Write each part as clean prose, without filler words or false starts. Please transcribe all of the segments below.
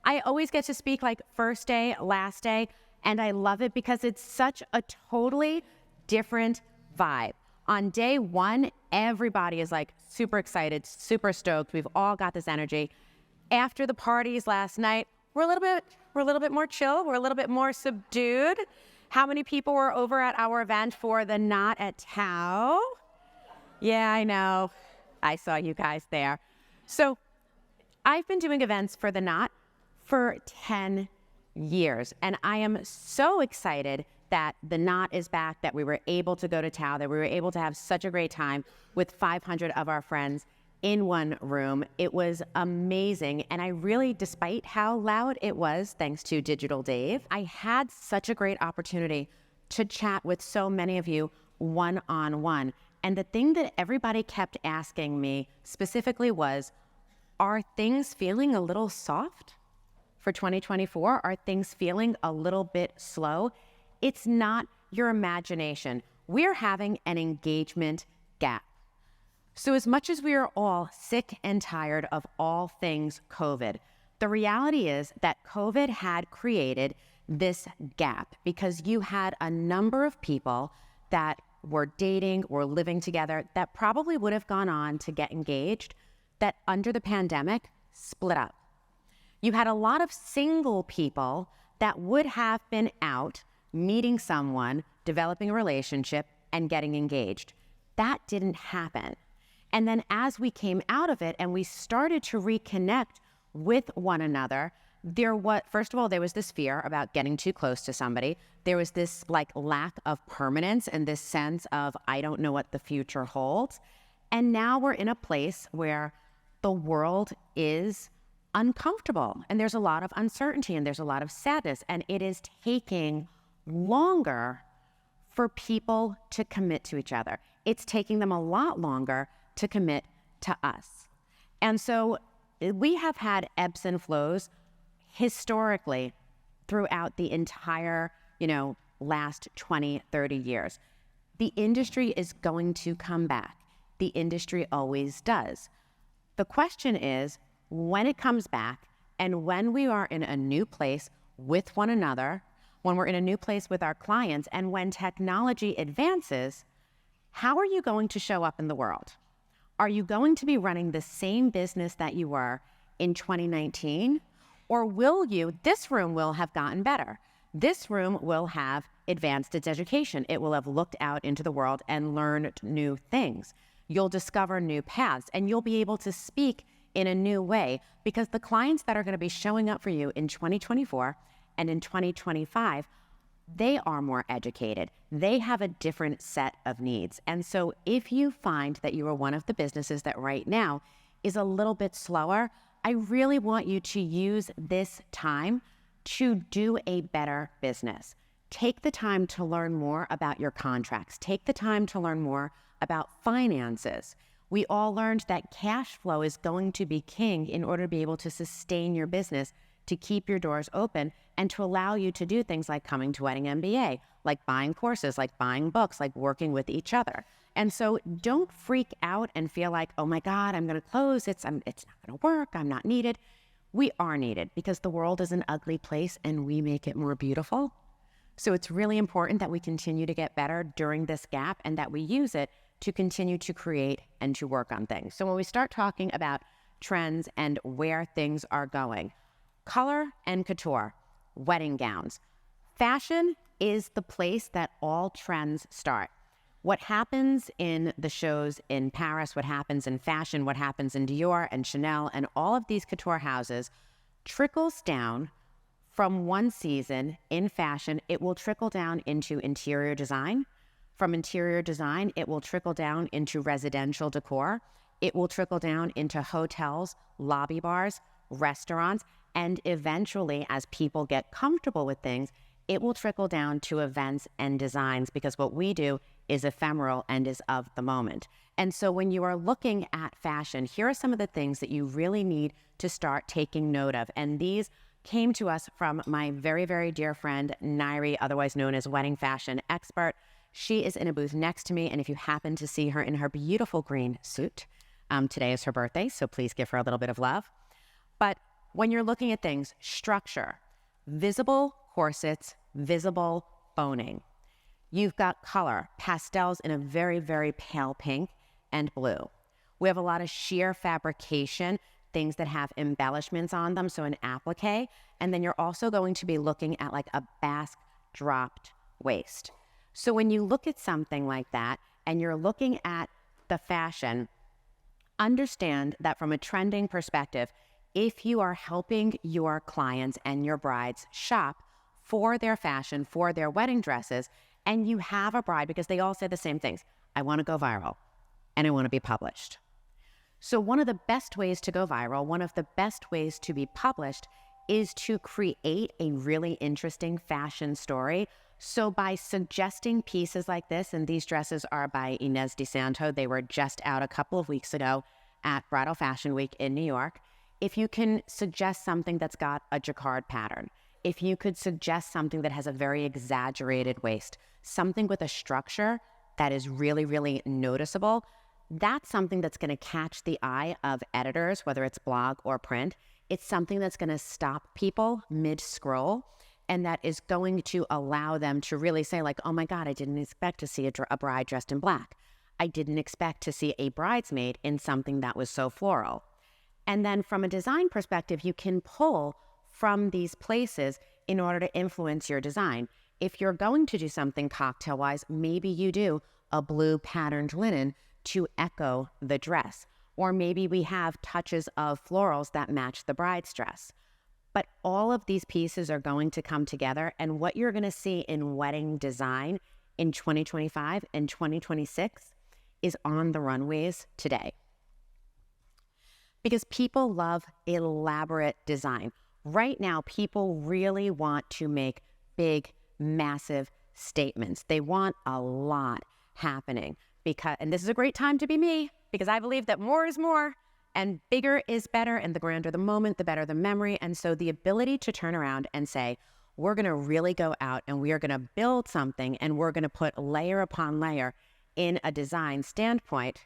I always get to speak like first day, last day, and I love it because it's such a totally different vibe. On day one, everybody is like super excited, super stoked. We've all got this energy. After the parties last night, we're a little bit more chill. We're a little bit more subdued. How many people were over at our event for the Knot at Tao? Yeah, I know. I saw you guys there. So I've been doing events for the Knot for 10 years, and I am so excited that the Knot is back, that we were able to go to Tao, that we were able to have such a great time with 500 of our friends in one room. It was amazing, and I really, despite how loud it was, thanks to Digital Dave, I had such a great opportunity to chat with so many of you one-on-one. And the thing that everybody kept asking me specifically was, are things feeling a little soft for 2024? Are things feeling a little bit slow? It's not your imagination. We're having an engagement gap. So as much as we are all sick and tired of all things COVID, the reality is that COVID had created this gap because you had a number of people that were dating or living together that probably would have gone on to get engaged that under the pandemic split up. You had a lot of single people that would have been out meeting someone, developing a relationship, and getting engaged. That didn't happen. And then as we came out of it and we started to reconnect with one another, first of all, there was this fear about getting too close to somebody. There was this like lack of permanence and this sense of, I don't know what the future holds. And now we're in a place where the world is uncomfortable and there's a lot of uncertainty and there's a lot of sadness, and it is taking longer for people to commit to each other. It's taking them a lot longer to commit to us. And so we have had ebbs and flows historically throughout the entire, last 20, 30 years. The industry is going to come back. The industry always does. The question is, when it comes back and when we are in a new place with one another, when we're in a new place with our clients, and when technology advances, how are you going to show up in the world? Are you going to be running the same business that you were in 2019? Or this room will have gotten better. This room will have advanced its education. It will have looked out into the world and learned new things. You'll discover new paths and you'll be able to speak in a new way because the clients that are going to be showing up for you in 2024 and in 2025, they are more educated. They have a different set of needs. And so if you find that you are one of the businesses that right now is a little bit slower, I really want you to use this time to do a better business. Take the time to learn more about your contracts. Take the time to learn more about finances. We all learned that cash flow is going to be king in order to be able to sustain your business, to keep your doors open, and to allow you to do things like coming to Wedding MBA, like buying courses, like buying books, like working with each other. And so don't freak out and feel like, oh my God, I'm going to close. It's not going to work. I'm not needed. We are needed because the world is an ugly place and we make it more beautiful. So it's really important that we continue to get better during this gap and that we use it to continue to create and to work on things. So when we start talking about trends and where things are going, color and couture, wedding gowns, fashion is the place that all trends start. What happens in the shows in Paris, what happens in fashion, what happens in Dior and Chanel and all of these couture houses trickles down from one season in fashion. It will trickle down into interior design. From interior design, it will trickle down into residential decor. It will trickle down into hotels, lobby bars, restaurants, and eventually, as people get comfortable with things, it will trickle down to events and designs because what we do is ephemeral and is of the moment. And so when you are looking at fashion, here are some of the things that you really need to start taking note of. And these came to us from my very, very dear friend, Nairi, otherwise known as Wedding Fashion Expert. She is in a booth next to me, and if you happen to see her in her beautiful green suit, today is her birthday, so please give her a little bit of love. But when you're looking at things, structure, visible corsets, visible boning. You've got color, pastels in a very, very pale pink and blue. We have a lot of sheer fabrication, things that have embellishments on them, so an applique. And then you're also going to be looking at like a basque dropped waist. So when you look at something like that and you're looking at the fashion, understand that from a trending perspective, if you are helping your clients and your brides shop for their fashion, for their wedding dresses, and you have a bride, because they all say the same things, I want to go viral and I want to be published. So one of the best ways to go viral, one of the best ways to be published is to create a really interesting fashion story. So by suggesting pieces like this, and these dresses are by Inez DeSanto, they were just out a couple of weeks ago at Bridal Fashion Week in New York. If you can suggest something that's got a jacquard pattern, if you could suggest something that has a very exaggerated waist, something with a structure that is really, really noticeable, that's something that's going to catch the eye of editors, whether it's blog or print. It's something that's going to stop people mid-scroll, and that is going to allow them to really say like, oh my God, I didn't expect to see a bride dressed in black. I didn't expect to see a bridesmaid in something that was so floral. And then from a design perspective, you can pull from these places in order to influence your design. If you're going to do something cocktail-wise, maybe you do a blue patterned linen to echo the dress. Or maybe we have touches of florals that match the bride's dress. But all of these pieces are going to come together, and what you're going to see in wedding design in 2025 and 2026 is on the runways today. Because people love elaborate design. Right now, people really want to make big, massive statements. They want a lot happening. And this is a great time to be me, because I believe that more is more and bigger is better, and the grander the moment, the better the memory. And so the ability to turn around and say, we're going to really go out and we are going to build something, and we're going to put layer upon layer in a design standpoint.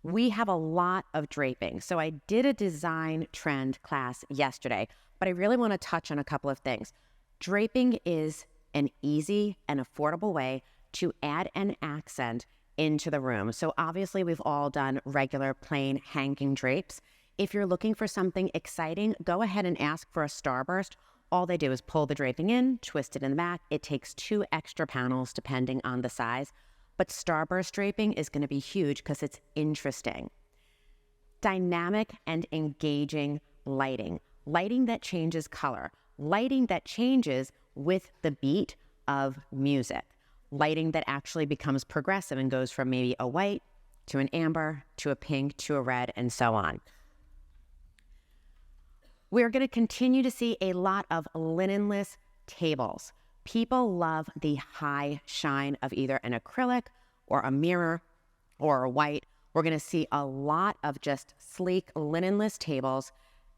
We have a lot of draping. So I did a design trend class yesterday, but I really want to touch on a couple of things. Draping is an easy and affordable way to add an accent into the room. So obviously we've all done regular plain hanging drapes. If you're looking for something exciting, go ahead and ask for a starburst. All they do is pull the draping in, twist it in the back. It takes 2 extra panels depending on the size, but starburst draping is going to be huge because it's interesting. Dynamic and engaging lighting. Lighting that changes color. Lighting that changes with the beat of music. Lighting that actually becomes progressive and goes from maybe a white to an amber to a pink to a red and so on. We're going to continue to see a lot of linenless tables. People love the high shine of either an acrylic or a mirror or a white. We're going to see a lot of just sleek linenless tables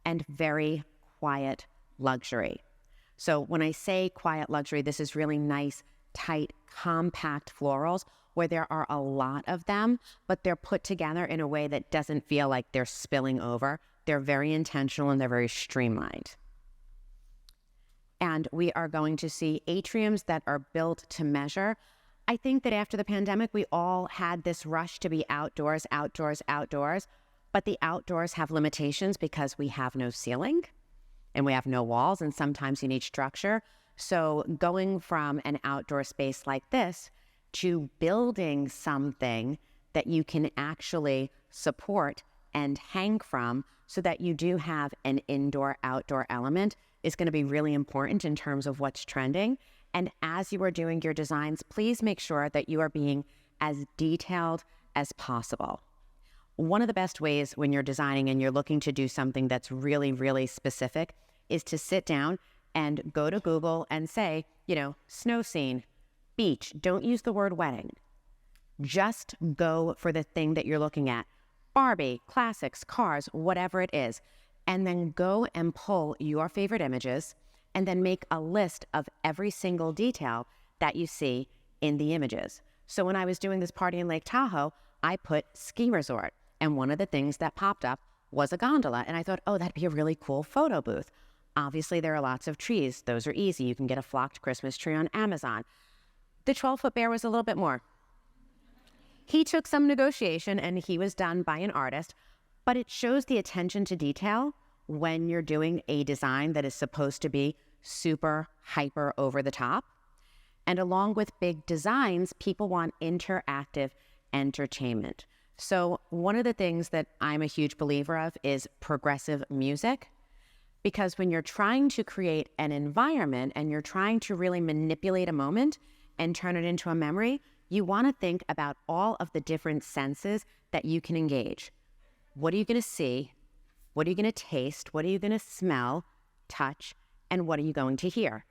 and very quiet luxury. So when I say quiet luxury, this is really nice, tight, compact florals where there are a lot of them, but they're put together in a way that doesn't feel like they're spilling over. They're very intentional and they're very streamlined. And we are going to see atriums that are built to measure. I think that after the pandemic, we all had this rush to be outdoors, outdoors, outdoors, but the outdoors have limitations because we have no ceiling and we have no walls, and sometimes you need structure. So going from an outdoor space like this to building something that you can actually support and hang from so that you do have an indoor-outdoor element is going to be really important in terms of what's trending. And as you are doing your designs, please make sure that you are being as detailed as possible. One of the best ways when you're designing and you're looking to do something that's really, really specific is to sit down and go to Google and say, snow scene, beach. Don't use the word wedding. Just go for the thing that you're looking at. Barbie, classics, cars, whatever it is. And then go and pull your favorite images and then make a list of every single detail that you see in the images. So when I was doing this party in Lake Tahoe, I put ski resort. And one of the things that popped up was a gondola. And I thought, oh, that'd be a really cool photo booth. Obviously, there are lots of trees. Those are easy. You can get a flocked Christmas tree on Amazon. The 12-foot bear was a little bit more. He took some negotiation and he was done by an artist, but it shows the attention to detail when you're doing a design that is supposed to be super hyper over the top. And along with big designs, people want interactive entertainment. So one of the things that I'm a huge believer of is progressive music, because when you're trying to create an environment and you're trying to really manipulate a moment and turn it into a memory, you want to think about all of the different senses that you can engage. What are you going to see? What are you going to taste? What are you going to smell, touch, and what are you going to hear?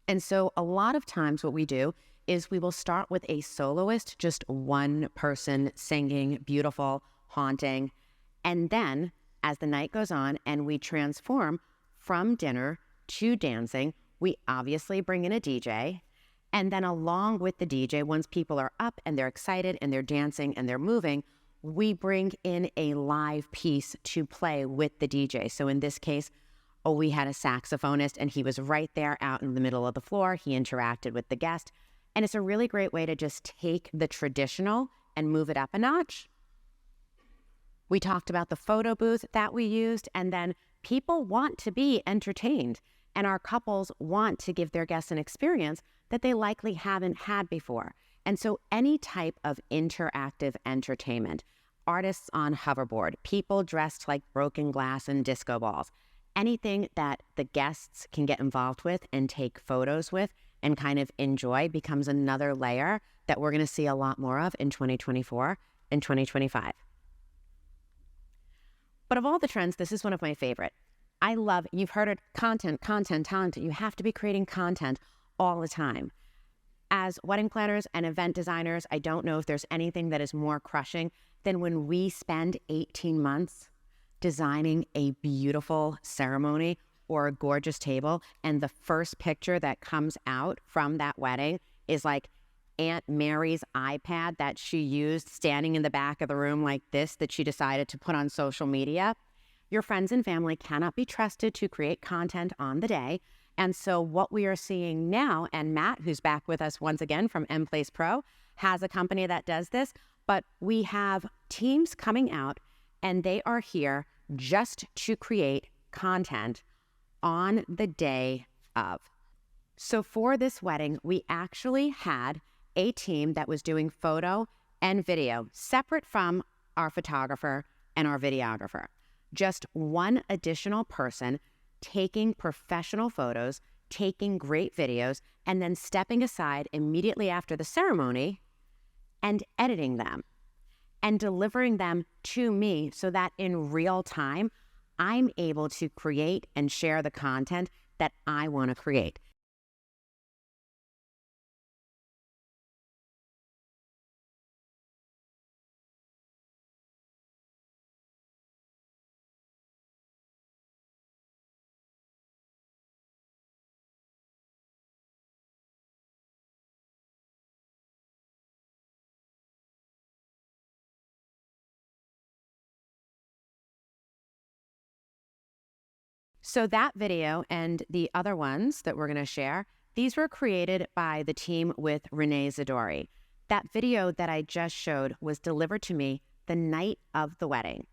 And so a lot of times what we do is we will start with a soloist, just one person singing, beautiful, haunting. And then as the night goes on and we transform from dinner to dancing, we obviously bring in a DJ. And then along with the DJ, once people are up and they're excited and they're dancing and they're moving, we bring in a live piece to play with the DJ. So in this case, we had a saxophonist and he was right there out in the middle of the floor. He interacted with the guest. And it's a really great way to just take the traditional and move it up a notch. We talked about the photo booth that we used, and then people want to be entertained, and our couples want to give their guests an experience that they likely haven't had before. And so any type of interactive entertainment, artists on hoverboard, people dressed like broken glass and disco balls, anything that the guests can get involved with and take photos with and kind of enjoy becomes another layer that we're going to see a lot more of in 2024 and 2025. But of all the trends, this is one of my favorite. I love, you've heard it, content. You have to be creating content all the time. As wedding planners and event designers, I don't know if there's anything that is more crushing than when we spend 18 months designing a beautiful ceremony or a gorgeous table, and the first picture that comes out from that wedding is like Aunt Mary's iPad that she used standing in the back of the room like this, that she decided to put on social media. Your friends and family cannot be trusted to create content on the day. And so what we are seeing now, and Matt, who's back with us once again from M Place Pro, has a company that does this, but we have teams coming out and they are here just to create content on the day of. So for this wedding, we actually had a team that was doing photo and video separate from our photographer and our videographer. Just one additional person taking professional photos, taking great videos, and then stepping aside immediately after the ceremony and editing them and delivering them to me so that in real time, I'm able to create and share the content that I want to create. So that video and the other ones that we're going to share, these were created by the team with Renee Zadori. That video that I just showed was delivered to me the night of the wedding.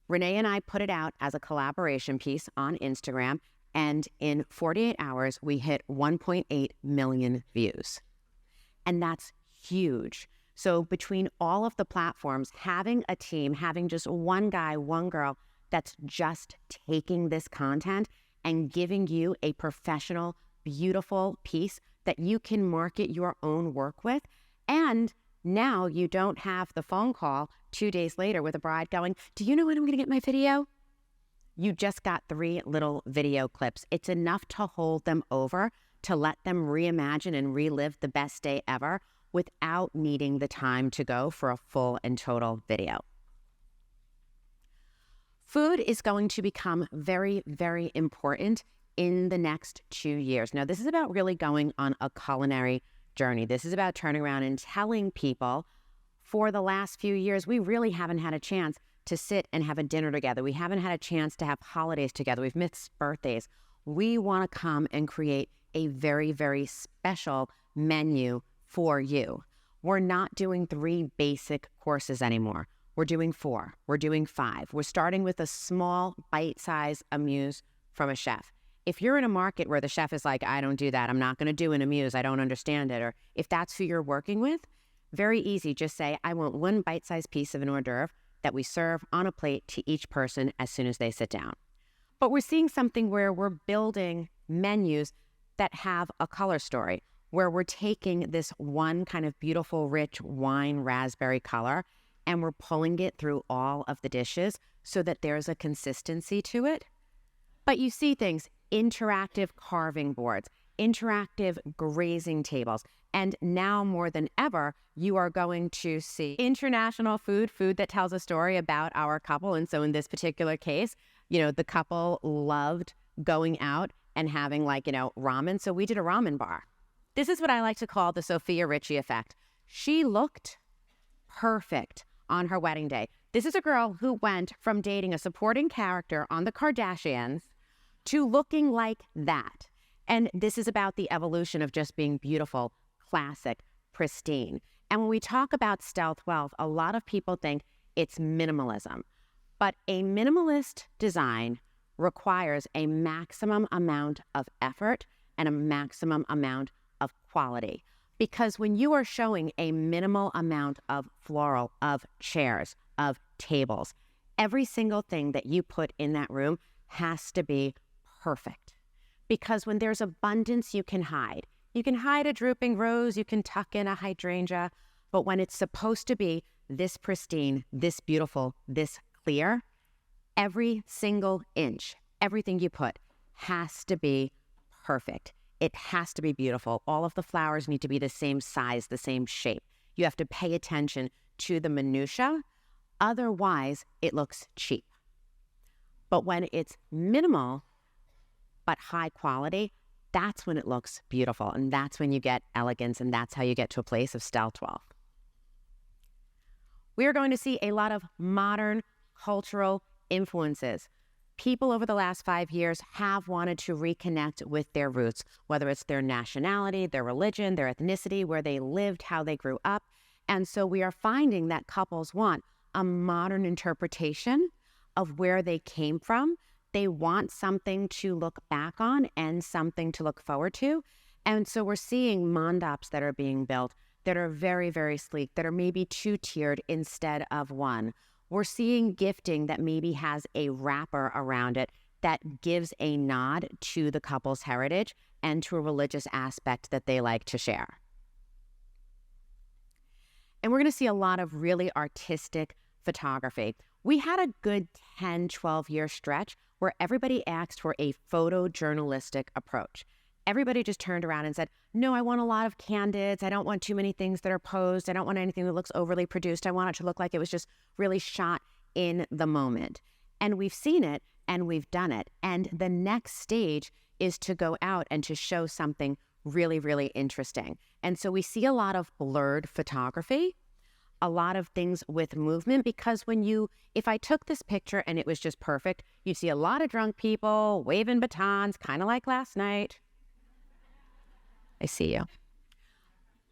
Renee and I put it out as a collaboration piece on Instagram, and in 48 hours, we hit 1.8 million views. And that's huge. So between all of the platforms, having a team, having just one guy, one girl, that's just taking this content and giving you a professional, beautiful piece that you can market your own work with. And now you don't have the phone call 2 days later with a bride going, do you know when I'm going to get my video? You just got 3 little video clips. It's enough to hold them over, to let them reimagine and relive the best day ever without needing the time to go for a full and total video. Food is going to become very, very important in the next 2 years. Now, this is about really going on a culinary journey. This is about turning around and telling people, for the last few years, we really haven't had a chance to sit and have a dinner together. We haven't had a chance to have holidays together. We've missed birthdays. We want to come and create a very, very special menu for you. We're not doing 3 basic courses anymore. We're doing 4. We're doing 5. We're starting with a small bite-sized amuse from a chef. If you're in a market where the chef is like, I don't do that, I'm not going to do an amuse, I don't understand it, or if that's who you're working with, very easy. Just say, I want 1 bite-sized piece of an hors d'oeuvre that we serve on a plate to each person as soon as they sit down. But we're seeing something where we're building menus that have a color story, where we're taking this one kind of beautiful, rich wine raspberry color, and we're pulling it through all of the dishes so that there's a consistency to it. But you see things, interactive carving boards, interactive grazing tables, and now more than ever, you are going to see international food that tells a story about our couple. And so in this particular case, the couple loved going out and having ramen. So we did a ramen bar. This is what I like to call the Sophia Richie effect. She looked perfect on her wedding day. This is a girl who went from dating a supporting character on the Kardashians to looking like that. And this is about the evolution of just being beautiful, classic, pristine. And when we talk about stealth wealth, a lot of people think it's minimalism. But a minimalist design requires a maximum amount of effort and a maximum amount of quality. Because when you are showing a minimal amount of floral, of chairs, of tables, every single thing that you put in that room has to be perfect. Because when there's abundance, you can hide. You can hide a drooping rose, you can tuck in a hydrangea, but when it's supposed to be this pristine, this beautiful, this clear, every single inch, everything you put has to be perfect. It has to be beautiful. All of the flowers need to be the same size, the same shape. You have to pay attention to the minutia. Otherwise, it looks cheap. But when it's minimal, but high quality, that's when it looks beautiful. And that's when you get elegance. And that's how you get to a place of stealth wealth. We are going to see a lot of modern cultural influences. People over the last 5 years have wanted to reconnect with their roots, whether it's their nationality, their religion, their ethnicity, where they lived, how they grew up. And so we are finding that couples want a modern interpretation of where they came from. They want something to look back on and something to look forward to. And so we're seeing mandaps that are being built that are very, very sleek, that are maybe 2-tiered instead of 1. We're seeing gifting that maybe has a wrapper around it that gives a nod to the couple's heritage and to a religious aspect that they like to share. And we're going to see a lot of really artistic photography. We had a good 10, 12-year stretch where everybody asked for a photojournalistic approach. Everybody just turned around and said, no, I want a lot of candids. I don't want too many things that are posed. I don't want anything that looks overly produced. I want it to look like it was just really shot in the moment. And we've seen it and we've done it. And the next stage is to go out and to show something really, really interesting. And so we see a lot of blurred photography, a lot of things with movement, because if I took this picture and it was just perfect, you'd see a lot of drunk people waving batons, kind of like last night. I see you.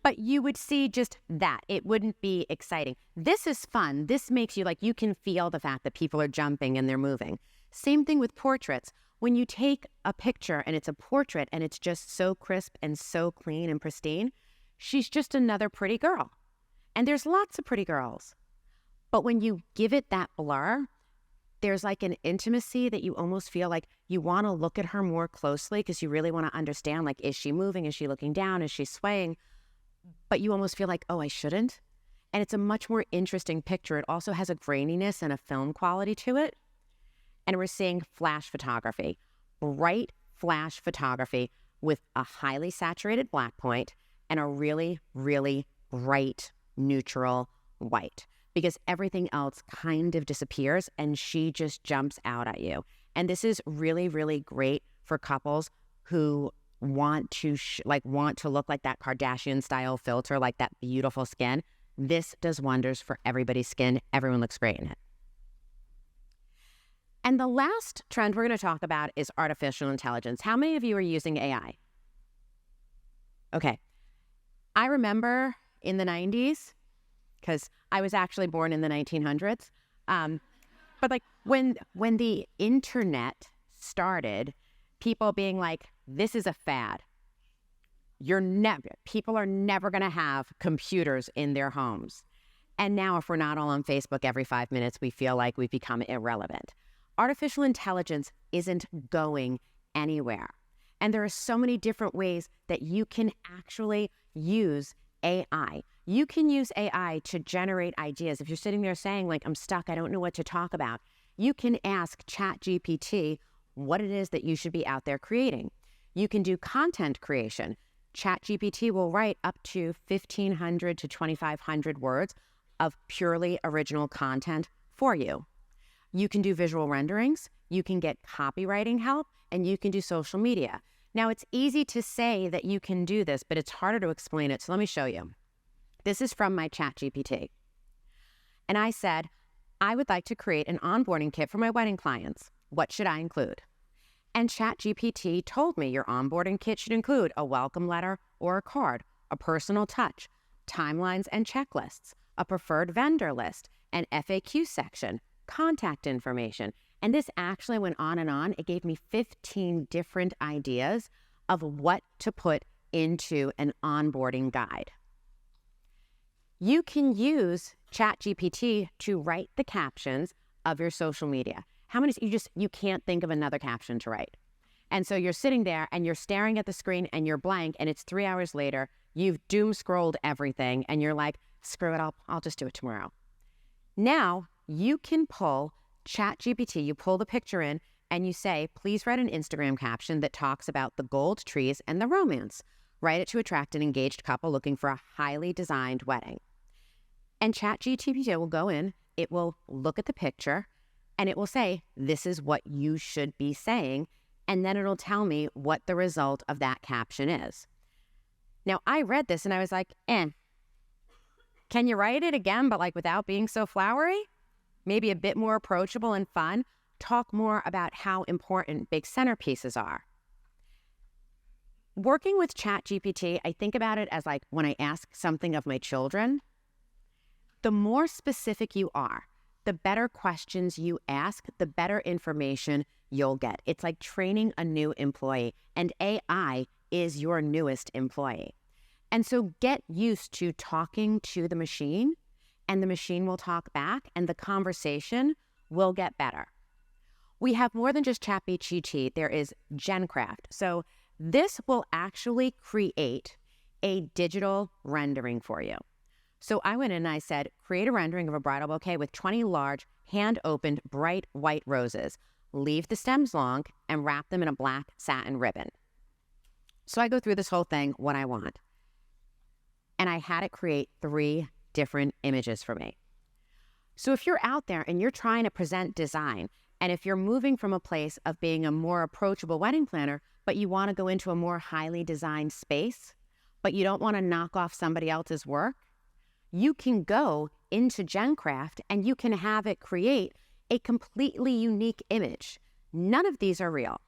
But you would see just that. It wouldn't be exciting. This is fun. This makes you you can feel the fact that people are jumping and they're moving. Same thing with portraits. When you take a picture and it's a portrait and it's just so crisp and so clean and pristine, she's just another pretty girl. And there's lots of pretty girls. But when you give it that blur, there's an intimacy that you almost feel like you want to look at her more closely because you really want to understand, is she moving? Is she looking down? Is she swaying? But you almost feel like, oh, I shouldn't. And it's a much more interesting picture. It also has a graininess and a film quality to it. And we're seeing flash photography, bright flash photography with a highly saturated black point and a really, really bright neutral white, because everything else kind of disappears and she just jumps out at you. And this is really, really great for couples who want to look like that Kardashian style filter, like that beautiful skin. This does wonders for everybody's skin. Everyone looks great in it. And the last trend we're going to talk about is artificial intelligence. How many of you are using AI? Okay. I remember in the 90s, because I was actually born in the 1900s, but like when the internet started, people being like, this is a fad. People are never going to have computers in their homes. And now if we're not all on Facebook every 5 minutes, we feel like we've become irrelevant. Artificial intelligence isn't going anywhere. And there are so many different ways that you can actually use AI. You can use AI to generate ideas. If you're sitting there saying like, I'm stuck, I don't know what to talk about, you can ask ChatGPT what it is that you should be out there creating. You can do content creation. ChatGPT will write up to 1,500 to 2,500 words of purely original content for you. You can do visual renderings, you can get copywriting help, and you can do social media. Now, it's easy to say that you can do this, but it's harder to explain it, so let me show you. This is from my ChatGPT. And I said, I would like to create an onboarding kit for my wedding clients. What should I include? And ChatGPT told me your onboarding kit should include a welcome letter or a card, a personal touch, timelines and checklists, a preferred vendor list, an FAQ section, contact information. And this actually went on and on. It gave me 15 different ideas of what to put into an onboarding guide. You can use ChatGPT to write the captions of your social media. How many, you can't think of another caption to write. And so you're sitting there and you're staring at the screen and you're blank, and it's 3 hours later, you've doom scrolled everything and you're like, screw it, I'll just do it tomorrow. Now you can pull ChatGPT, you pull the picture in and you say, please write an Instagram caption that talks about the gold trees and the romance. Write it to attract an engaged couple looking for a highly designed wedding. And ChatGPT will go in, it will look at the picture, and it will say, this is what you should be saying. And then it'll tell me what the result of that caption is. Now, I read this and I was like, can you write it again, but like without being so flowery? Maybe a bit more approachable and fun. Talk more about how important big centerpieces are. Working with ChatGPT, I think about it as like when I ask something of my children, the more specific you are, the better questions you ask, the better information you'll get. It's like training a new employee, and AI is your newest employee. And so get used to talking to the machine, and the machine will talk back, and the conversation will get better. We have more than just ChatGPT. There is GenCraft. So this will actually create a digital rendering for you. So I went in and I said, create a rendering of a bridal bouquet with 20 large, hand-opened, bright white roses. Leave the stems long and wrap them in a black satin ribbon. So I go through this whole thing, what I want. And I had it create 3 different images for me. So if you're out there and you're trying to present design, and if you're moving from a place of being a more approachable wedding planner, but you want to go into a more highly designed space, but you don't want to knock off somebody else's work, you can go into GenCraft and you can have it create a completely unique image. None of these are real.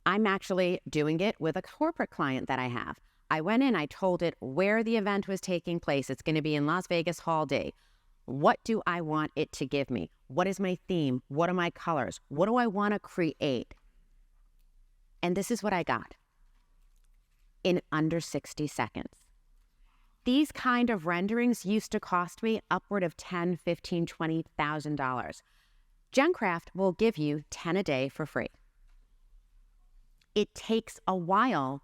I'm actually doing it with a corporate client that I have. I went in, I told it where the event was taking place. It's going to be in Las Vegas Hall D. What do I want it to give me? What is my theme? What are my colors? What do I want to create? And this is what I got in under 60 seconds. These kind of renderings used to cost me upward of $10,000, $15,000, $20,000. GenCraft will give you 10 a day for free. It takes a while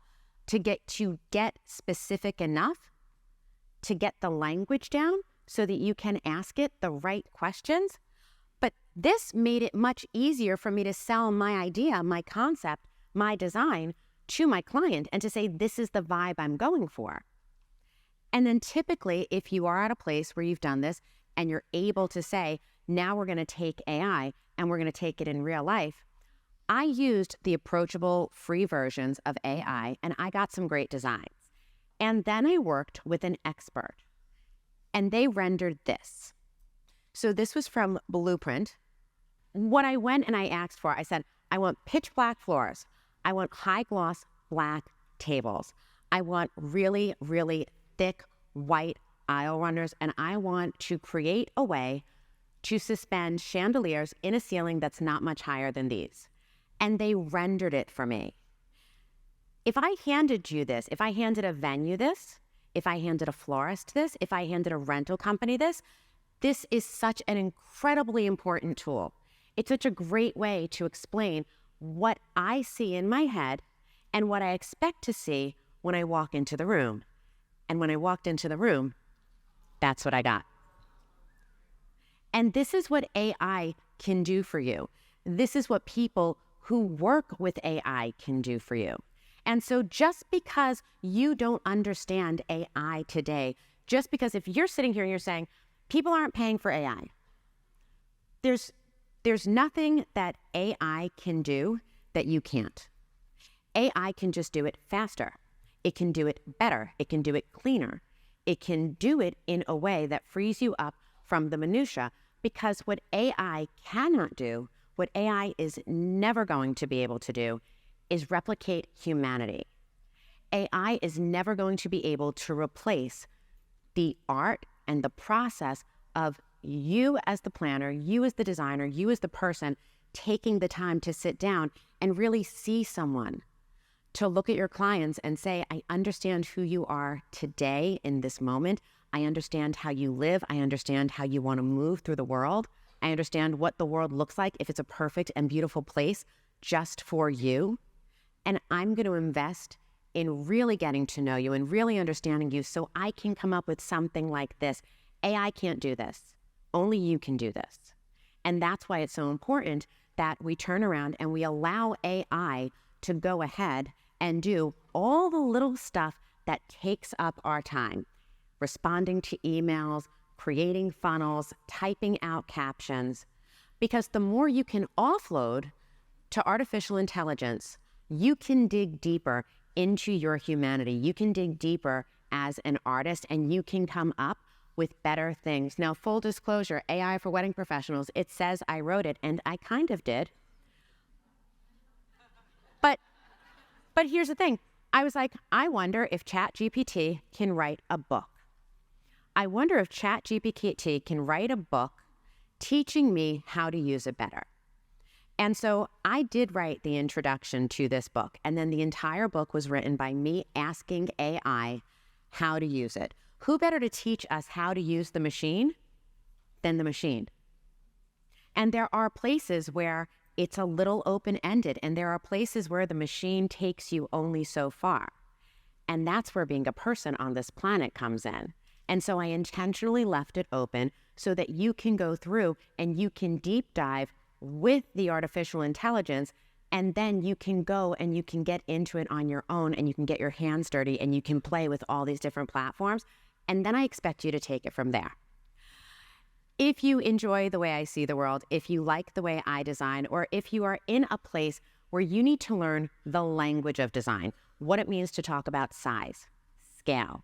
to get specific enough to get the language down so that you can ask it the right questions. But this made it much easier for me to sell my idea, my concept, my design to my client and to say, this is the vibe I'm going for. And then typically, if you are at a place where you've done this and you're able to say, now we're going to take AI and we're going to take it in real life, I used the approachable free versions of AI and I got some great designs. And then I worked with an expert and they rendered this. So this was from Blueprint what I went and I asked for, I said, I want pitch black floors. I want high gloss black tables. I want really, really thick white aisle runners. And I want to create a way to suspend chandeliers in a ceiling that's not much higher than these. And they rendered it for me. If I handed you this, if I handed a venue this, if I handed a florist this, if I handed a rental company this is such an incredibly important tool. It's such a great way to explain what I see in my head and what I expect to see when I walk into the room. And when I walked into the room, that's what I got. And this is what AI can do for you. This is what people who work with AI can do for you. And so just because you don't understand AI today, just because if you're sitting here and you're saying, people aren't paying for AI, there's nothing that AI can do that you can't. AI can just do it faster. It can do it better. It can do it cleaner. It can do it in a way that frees you up from the minutia, because what AI cannot do, what AI is never going to be able to do, is replicate humanity. AI is never going to be able to replace the art and the process of you as the planner, you as the designer, you as the person taking the time to sit down and really see someone, to look at your clients and say, I understand who you are today in this moment. I understand how you live. I understand how you want to move through the world. I understand what the world looks like if it's a perfect and beautiful place just for you. And I'm going to invest in really getting to know you and really understanding you so I can come up with something like this. AI can't do this. Only you can do this. And that's why it's so important that we turn around and we allow AI to go ahead and do all the little stuff that takes up our time. Responding to emails, creating funnels, typing out captions. Because the more you can offload to artificial intelligence, you can dig deeper into your humanity. You can dig deeper as an artist, and you can come up with better things. Now, full disclosure, AI for wedding professionals, it says I wrote it, and I kind of did. But here's the thing. I was like, I wonder if ChatGPT can write a book. I wonder if ChatGPT can write a book teaching me how to use it better. And so I did write the introduction to this book, and then the entire book was written by me asking AI how to use it. Who better to teach us how to use the machine than the machine? And there are places where it's a little open-ended, and there are places where the machine takes you only so far. And that's where being a person on this planet comes in. And so I intentionally left it open so that you can go through and you can deep dive with the artificial intelligence, and then you can go and you can get into it on your own, and you can get your hands dirty and you can play with all these different platforms. And then I expect you to take it from there. If you enjoy the way I see the world, if you like the way I design, or if you are in a place where you need to learn the language of design, what it means to talk about size, scale,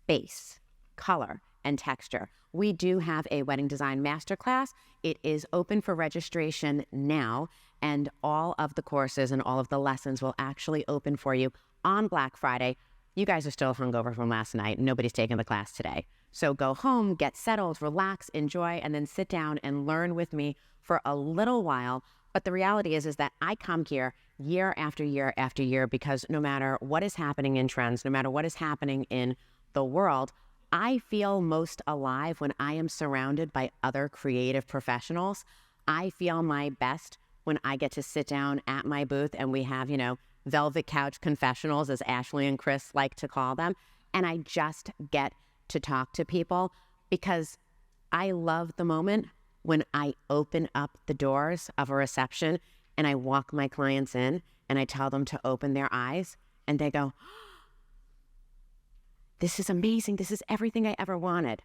space, color, and texture, we do have a wedding design masterclass. It is open for registration now, and all of the courses and all of the lessons will actually open for you on Black Friday. You guys are still hungover from last night. Nobody's taking the class today. So go home, get settled, relax, enjoy, and then sit down and learn with me for a little while. But the reality is that I come here year after year after year because no matter what is happening in trends, no matter what is happening in the world, I feel most alive when I am surrounded by other creative professionals. I feel my best when I get to sit down at my booth and we have, velvet couch confessionals, as Ashley and Chris like to call them. And I just get to talk to people because I love the moment when I open up the doors of a reception and I walk my clients in and I tell them to open their eyes and they go, this is amazing. This is everything I ever wanted.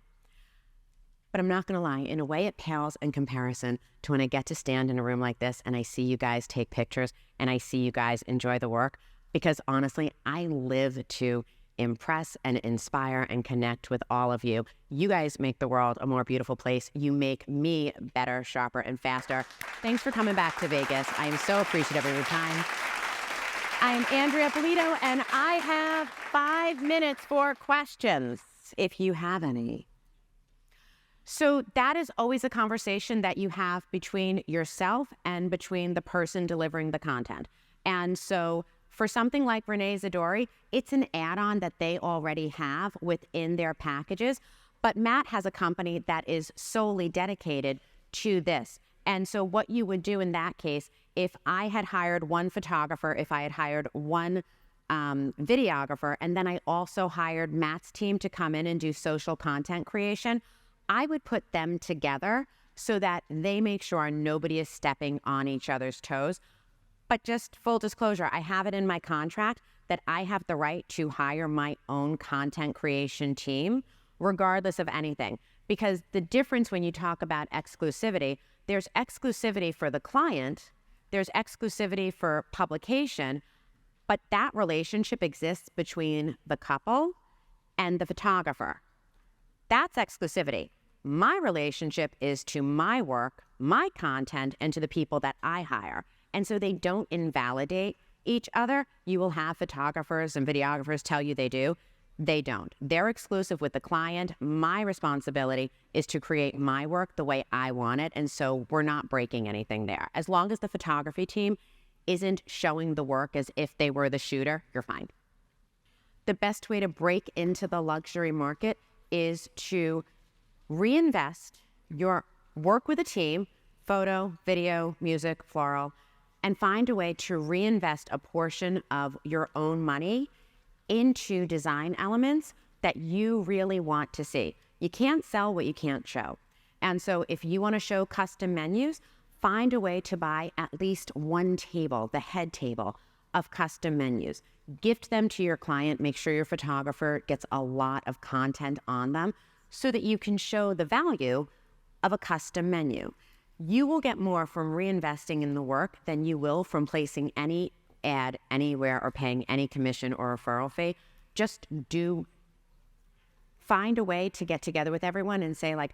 But I'm not going to lie. In a way, it pales in comparison to when I get to stand in a room like this and I see you guys take pictures and I see you guys enjoy the work. Because honestly, I live to impress and inspire and connect with all of you. You guys make the world a more beautiful place. You make me better, sharper, and faster. Thanks for coming back to Vegas. I am so appreciative of your time. I'm Andrea Eppolito, and I have 5 minutes for questions, if you have any. So that is always a conversation that you have between yourself and between the person delivering the content. And so for something like Renee Zadori, it's an add-on that they already have within their packages. But Matt has a company that is solely dedicated to this. And so what you would do in that case, if I had hired one photographer, if I had hired one videographer, and then I also hired Matt's team to come in and do social content creation, I would put them together so that they make sure nobody is stepping on each other's toes. But just full disclosure, I have it in my contract that I have the right to hire my own content creation team, regardless of anything. Because the difference when you talk about exclusivity, there's exclusivity for the client, there's exclusivity for publication, but that relationship exists between the couple and the photographer. That's exclusivity. My relationship is to my work, my content, and to the people that I hire. And so they don't invalidate each other. You will have photographers and videographers tell you they do. They don't. They're exclusive with the client. My responsibility is to create my work the way I want it. And so we're not breaking anything there. As long as the photography team isn't showing the work as if they were the shooter, you're fine. The best way to break into the luxury market is to reinvest your work with a team, photo, video, music, floral, and find a way to reinvest a portion of your own money into design elements that you really want to see. You can't sell what you can't show. And so if you want to show custom menus, find a way to buy at least one table, the head table of custom menus. Gift them to your client. Make sure your photographer gets a lot of content on them so that you can show the value of a custom menu. You will get more from reinvesting in the work than you will from placing any ad anywhere or paying any commission or referral fee. Just find a way to get together with everyone and say, like,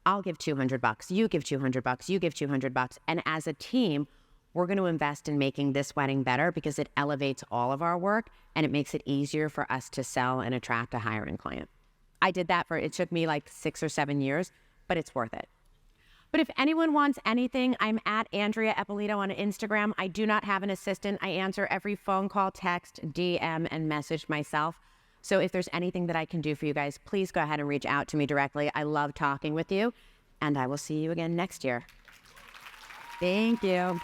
I'll give $200, you give $200, you give $200. And as a team, we're going to invest in making this wedding better because it elevates all of our work and it makes it easier for us to sell and attract a higher-end client. I did that it took me like 6 or 7 years, but it's worth it. But if anyone wants anything, I'm at Andrea Eppolito on Instagram. I do not have an assistant. I answer every phone call, text, DM, and message myself. So if there's anything that I can do for you guys, please go ahead and reach out to me directly. I love talking with you, and I will see you again next year. Thank you.